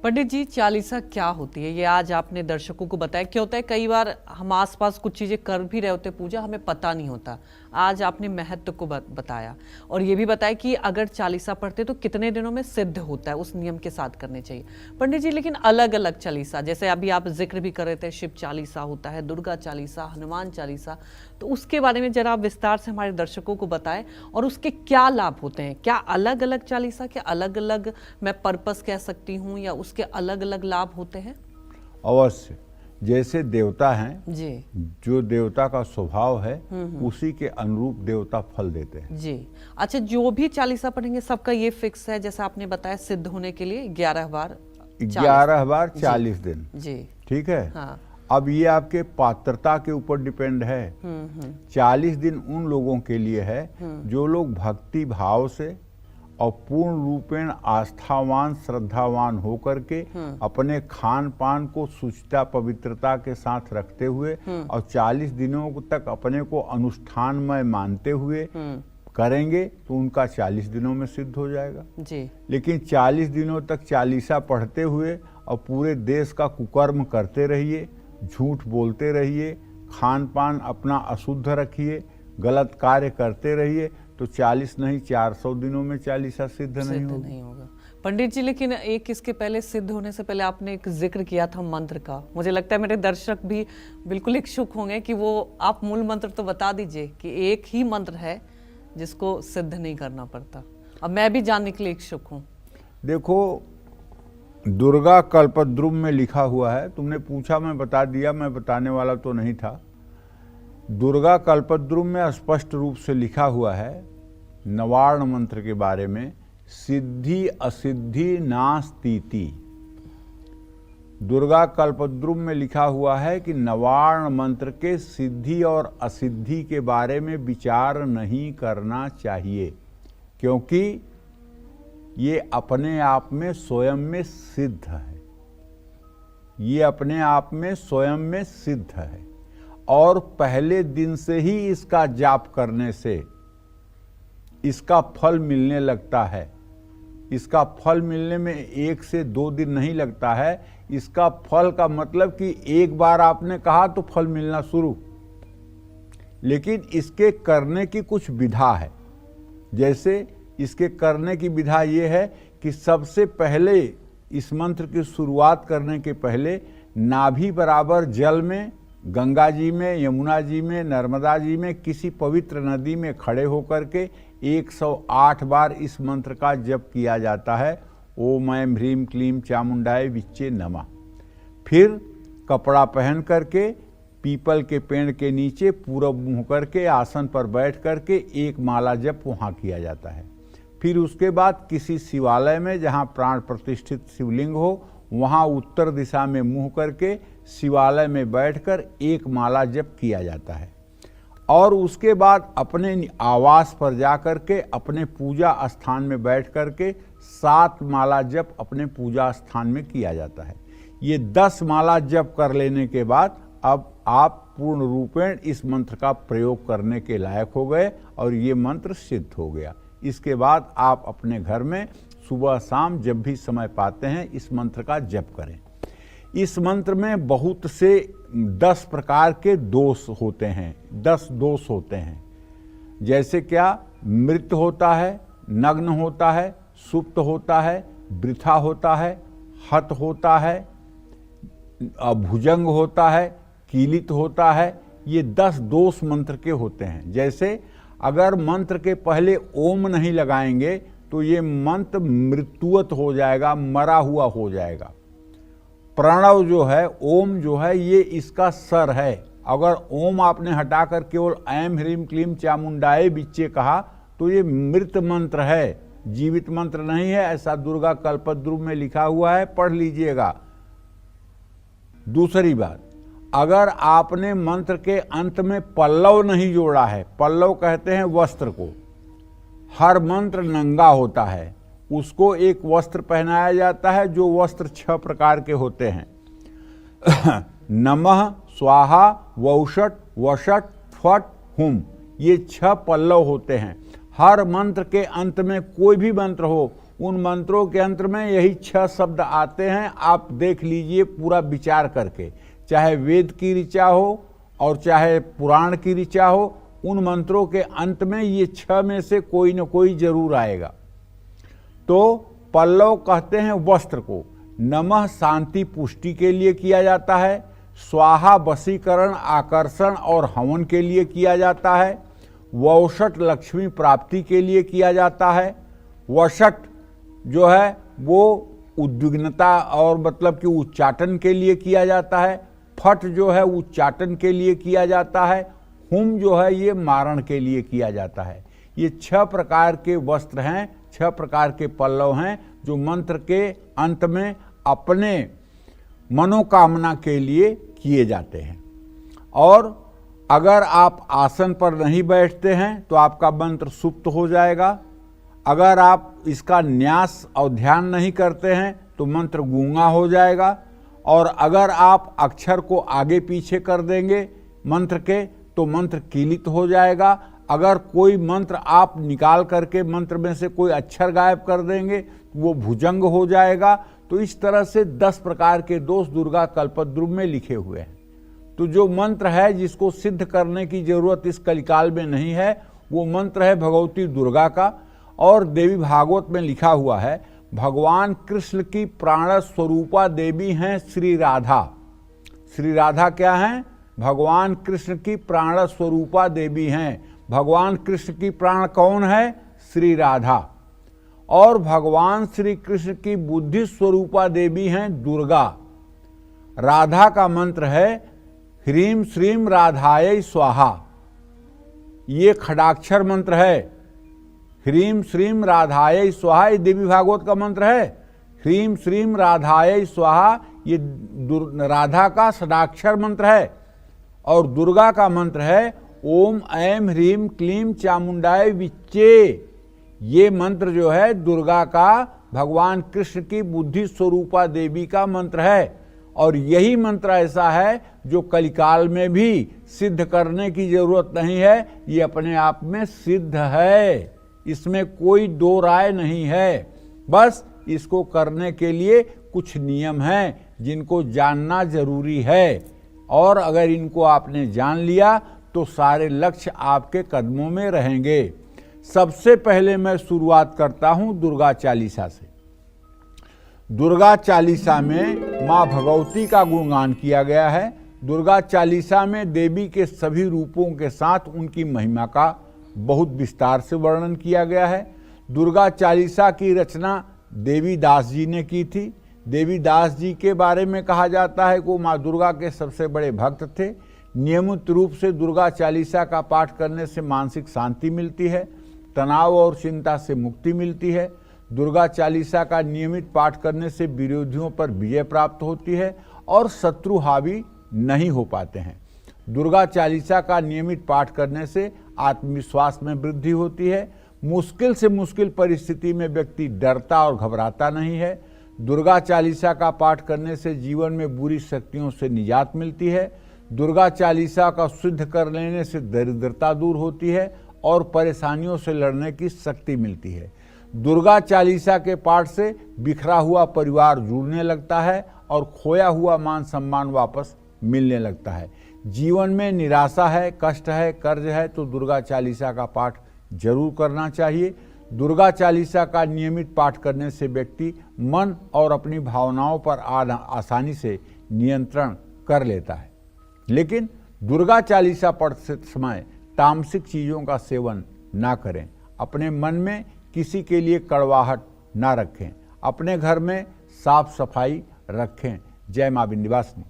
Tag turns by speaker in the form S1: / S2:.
S1: पंडित जी, चालीसा क्या होती है? ये आज आपने दर्शकों को बताया। क्या होता है, कई बार हम आसपास कुछ चीजें कर भी रहे होते पूजा, हमें पता नहीं होता। आज आपने महत्व को बताया और ये भी बताया कि अगर चालीसा पढ़ते तो कितने दिनों में सिद्ध होता है, उस नियम के साथ करने चाहिए। पंडित जी, लेकिन अलग अलग चालीसा, जैसे अभी आप जिक्र भी कर रहे थे, शिव चालीसा होता है, दुर्गा चालीसा, हनुमान चालीसा, तो उसके बारे में जरा विस्तार से हमारे दर्शकों को बताएं और उसके क्या लाभ होते हैं। क्या अलग अलग चालीसा के अलग अलग मैं पर्पस कह सकती हूँ या उसके अलग अलग लाभ होते हैं?
S2: अवश्य। जैसे देवता हैं
S1: जी,
S2: जो देवता का स्वभाव है उसी के अनुरूप देवता फल देते हैं
S1: जी। अच्छा, जो भी चालीसा पढ़ेंगे सबका ये फिक्स है, जैसे आपने बताया सिद्ध होने के लिए 11 बार
S2: 11 बार 40 दिन।
S1: जी,
S2: ठीक है।
S1: हाँ।
S2: अब ये आपके पात्रता के ऊपर डिपेंड है। 40 दिन उन लोगों के लिए है जो लोग भक्ति भाव से और पूर्ण रूपेण आस्थावान श्रद्धावान होकर के अपने खान पान को शुचिता पवित्रता के साथ रखते हुए और 40 दिनों तक अपने को अनुष्ठानमय मानते हुए करेंगे तो उनका 40 दिनों में सिद्ध हो जाएगा
S1: जी।
S2: लेकिन 40 दिनों तक चालीसा पढ़ते हुए और पूरे देश का कुकर्म करते रहिए, झूठ बोलते रहिए, खान पान अपना अशुद्ध रखिए, गलत कार्य करते रहिए, तो 40 नहीं 400 दिनों में चालीसा सिद्ध नहीं होगा।
S1: पंडित जी, लेकिन एक इसके पहले सिद्ध होने से पहले आपने एक जिक्र किया था मंत्र का। मुझे लगता है मेरे दर्शक भी बिल्कुल इच्छुक होंगे कि वो आप मूल मंत्र तो बता दीजिए कि एक ही मंत्र है जिसको सिद्ध नहीं करना पड़ता। अब मैं भी जानने के लिए इच्छुक हूँ।
S2: देखो, दुर्गा कल्पद्रुम में लिखा हुआ है, तुमने पूछा मैं बता दिया, मैं बताने वाला तो नहीं था। दुर्गा कल्पद्रुम में स्पष्ट रूप से लिखा हुआ है नवार्ण मंत्र के बारे में, सिद्धि असिद्धि नास्तीति। दुर्गा कल्पद्रुम में लिखा हुआ है कि नवार्ण मंत्र के सिद्धि और असिद्धि के बारे में विचार नहीं करना चाहिए, क्योंकि ये अपने आप में स्वयं में सिद्ध है। ये अपने आप में स्वयं में सिद्ध है और पहले दिन से ही इसका जाप करने से इसका फल मिलने लगता है। इसका फल मिलने में 1 से 2 दिन नहीं लगता है। इसका फल का मतलब कि एक बार आपने कहा तो फल मिलना शुरू, लेकिन इसके करने की कुछ विधा है। जैसे इसके करने की विधा ये है कि सबसे पहले इस मंत्र की शुरुआत करने के पहले नाभि बराबर जल में, गंगा जी में, यमुना जी में, नर्मदा जी में, किसी पवित्र नदी में खड़े होकर के 108 बार इस मंत्र का जप किया जाता है। ओम ऐं ह्रीं क्लीं चामुंडाय विच्चे नमः। फिर कपड़ा पहन करके पीपल के पेड़ के नीचे पूरब मुँह करके आसन पर बैठ करके एक माला जप वहाँ किया जाता है। फिर उसके बाद किसी शिवालय में जहाँ प्राण प्रतिष्ठित शिवलिंग हो, वहाँ उत्तर दिशा में मुँह करके शिवालय में बैठकर एक माला जप किया जाता है। और उसके बाद अपने आवास पर जाकर के अपने पूजा स्थान में बैठ करके 7 माला जप अपने पूजा स्थान में किया जाता है। ये 10 माला जप कर लेने के बाद अब आप पूर्ण रूपेण इस मंत्र का प्रयोग करने के लायक हो गए और ये मंत्र सिद्ध हो गया। इसके बाद आप अपने घर में सुबह शाम जब भी समय पाते हैं इस मंत्र का जप करें। इस मंत्र में बहुत से 10 प्रकार के दोष होते हैं, 10 दोष होते हैं। जैसे क्या, मृत होता है, नग्न होता है, सुप्त होता है, वृथा होता है, हत होता है, भुजंग होता है, कीलित होता है। ये 10 दोष मंत्र के होते हैं। जैसे अगर मंत्र के पहले ओम नहीं लगाएंगे तो ये मंत्र मृत्युवत हो जाएगा, मरा हुआ हो जाएगा। प्रणव जो है, ओम जो है, ये इसका सर है। अगर ओम आपने हटाकर केवल ऐं ह्रीं क्लीं चामुंडाय विच्चे कहा तो ये मृत मंत्र है, जीवित मंत्र नहीं है। ऐसा दुर्गा कल्पद्रुम में लिखा हुआ है, पढ़ लीजिएगा। दूसरी बात, अगर आपने मंत्र के अंत में पल्लव नहीं जोड़ा है, पल्लव कहते हैं वस्त्र को, हर मंत्र नंगा होता है, उसको एक वस्त्र पहनाया जाता है जो वस्त्र 6 प्रकार के होते हैं नमः, स्वाहा, वौषट, वषट, फट, हुम। ये 6 पल्लव होते हैं। हर मंत्र के अंत में, कोई भी मंत्र हो, उन मंत्रों के अंत में यही 6 शब्द आते हैं। आप देख लीजिए पूरा विचार करके, चाहे वेद की ऋचा हो और चाहे पुराण की ऋचा हो, उन मंत्रों के अंत में ये 6 में से कोई न कोई जरूर आएगा। तो पल्लव कहते हैं वस्त्र को। नमः शांति पुष्टि के लिए किया जाता है। स्वाहा वशीकरण, आकर्षण और हवन के लिए किया जाता है। वौषट लक्ष्मी प्राप्ति के लिए किया जाता है। वषट जो है वो उद्विग्नता और मतलब कि उच्चाटन के लिए किया जाता है। फट जो है उच्चाटन के लिए किया जाता है। हुम जो है ये मारण के लिए किया जाता है। ये 6 प्रकार के वस्त्र हैं, 6 प्रकार के पल्लव हैं जो मंत्र के अंत में अपने मनोकामना के लिए किए जाते हैं। और अगर आप आसन पर नहीं बैठते हैं तो आपका मंत्र सुप्त हो जाएगा। अगर आप इसका न्यास और ध्यान नहीं करते हैं तो मंत्र गूंगा हो जाएगा। और अगर आप अक्षर को आगे पीछे कर देंगे मंत्र के तो मंत्र कीलित हो जाएगा। अगर कोई मंत्र आप निकाल करके मंत्र में से कोई अक्षर गायब कर देंगे तो वो भुजंग हो जाएगा। तो इस तरह से 10 प्रकार के दोष दुर्गा कल्पद्रुम में लिखे हुए हैं। तो जो मंत्र है जिसको सिद्ध करने की जरूरत इस कलिकाल में नहीं है, वो मंत्र है भगवती दुर्गा का। और देवी भागवत में लिखा हुआ है, भगवान कृष्ण की प्राण स्वरूपा देवी हैं श्री राधा। श्री राधा क्या हैं? भगवान कृष्ण की प्राण स्वरूपा देवी हैं। भगवान कृष्ण की प्राण कौन है? श्री राधा। और भगवान श्री कृष्ण की बुद्धि स्वरूपा देवी हैं दुर्गा। राधा का मंत्र है ह्रीम श्रीम राधायै स्वाहा। ये खडाक्षर मंत्र है। ह्रीम श्रीम राधायै स्वाहा ये देवी भागवत का मंत्र है। ह्रीम श्रीम राधायै स्वाहा ये राधा का षडाक्षर मंत्र है। और दुर्गा का मंत्र है ओम ऐं ह्रीम क्लीम चामुंडाय विच्चे। ये मंत्र जो है दुर्गा का भगवान कृष्ण की बुद्धि स्वरूपा देवी का मंत्र है। और यही मंत्र ऐसा है जो कलिकाल में भी सिद्ध करने की जरूरत नहीं है, ये अपने आप में सिद्ध है, इसमें कोई दो राय नहीं है। बस इसको करने के लिए कुछ नियम हैं जिनको जानना जरूरी है। और अगर इनको आपने जान लिया तो सारे लक्ष्य आपके कदमों में रहेंगे। सबसे पहले मैं शुरुआत करता हूं दुर्गा चालीसा से। दुर्गा चालीसा में माँ भगवती का गुणगान किया गया है। दुर्गा चालीसा में देवी के सभी रूपों के साथ उनकी महिमा का बहुत विस्तार से वर्णन किया गया है। दुर्गा चालीसा की रचना देवी दास जी ने की थी। देवी दास जी के बारे में कहा जाता है कि वो माँ दुर्गा के सबसे बड़े भक्त थे। नियमित रूप से दुर्गा चालीसा का पाठ करने से मानसिक शांति मिलती है, तनाव और चिंता से मुक्ति मिलती है। दुर्गा चालीसा का नियमित पाठ करने से विरोधियों पर विजय प्राप्त होती है और शत्रु हावी नहीं हो पाते हैं। दुर्गा चालीसा का नियमित पाठ करने से आत्मविश्वास में वृद्धि होती है। मुश्किल से मुश्किल परिस्थिति में व्यक्ति डरता और घबराता नहीं है। दुर्गा चालीसा का पाठ करने से जीवन में बुरी शक्तियों से निजात मिलती है। दुर्गा चालीसा का सिद्ध कर लेने से दरिद्रता दूर होती है और परेशानियों से लड़ने की शक्ति मिलती है। दुर्गा चालीसा के पाठ से बिखरा हुआ परिवार जुड़ने लगता है और खोया हुआ मान सम्मान वापस मिलने लगता है। जीवन में निराशा है, कष्ट है, कर्ज है तो दुर्गा चालीसा का पाठ जरूर करना चाहिए। दुर्गा चालीसा का नियमित पाठ करने से व्यक्ति मन और अपनी भावनाओं पर आसानी से नियंत्रण कर लेता है। लेकिन दुर्गा चालीसा पढ़ते समय तामसिक चीज़ों का सेवन ना करें। अपने मन में किसी के लिए कड़वाहट ना रखें। अपने घर में साफ सफाई रखें। जय मां विंध्यवासिनी।